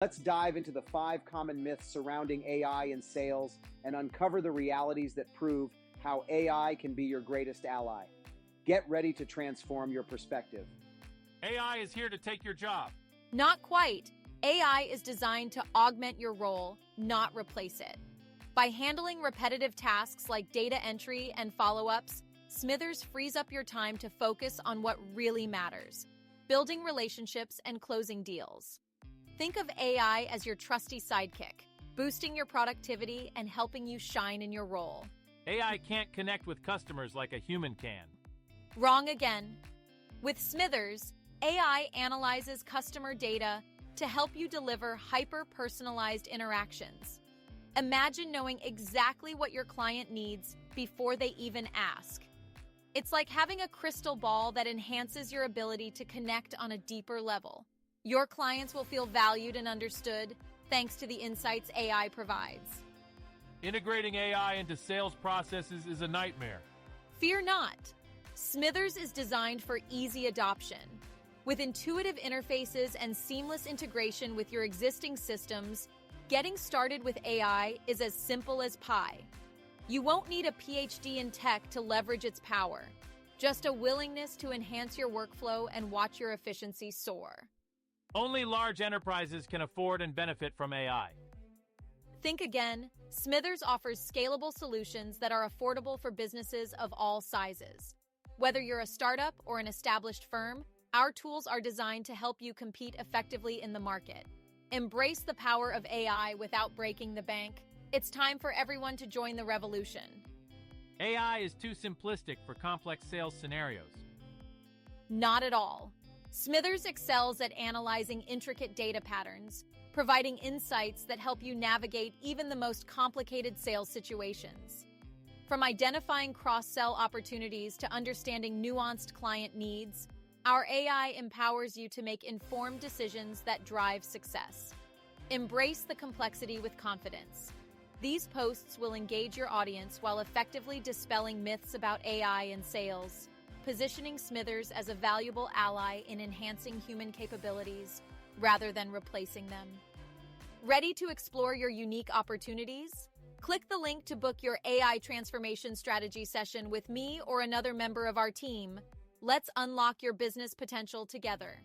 Let's dive into the 5 common myths surrounding AI in sales and uncover the realities that prove how AI can be your greatest ally. Get ready to transform your perspective. AI is here to take your job. Not quite. AI is designed to augment your role, not replace it. By handling repetitive tasks like data entry and follow-ups, Smithers frees up your time to focus on what really matters, building relationships and closing deals. Think of AI as your trusty sidekick, boosting your productivity and helping you shine in your role. AI can't connect with customers like a human can. Wrong again. With Smithers, AI analyzes customer data to help you deliver hyper-personalized interactions. Imagine knowing exactly what your client needs before they even ask. It's like having a crystal ball that enhances your ability to connect on a deeper level. Your clients will feel valued and understood thanks to the insights AI provides. Integrating AI into sales processes is a nightmare. Fear not. Smithers is designed for easy adoption. With intuitive interfaces and seamless integration with your existing systems, getting started with AI is as simple as pie. You won't need a PhD in tech to leverage its power, just a willingness to enhance your workflow and watch your efficiency soar. Only large enterprises can afford and benefit from AI. Think again. Smithers offers scalable solutions that are affordable for businesses of all sizes. Whether you're a startup or an established firm, our tools are designed to help you compete effectively in the market. Embrace the power of AI without breaking the bank. It's time for everyone to join the revolution. AI is too simplistic for complex sales scenarios. Not at all. Smithers excels at analyzing intricate data patterns, providing insights that help you navigate even the most complicated sales situations. From identifying cross-sell opportunities to understanding nuanced client needs, our AI empowers you to make informed decisions that drive success. Embrace the complexity with confidence. These posts will engage your audience while effectively dispelling myths about AI in sales, positioning Smithers as a valuable ally in enhancing human capabilities rather than replacing them. Ready to explore your unique opportunities? Click the link to book your AI transformation strategy session with me or another member of our team. Let's unlock your business potential together.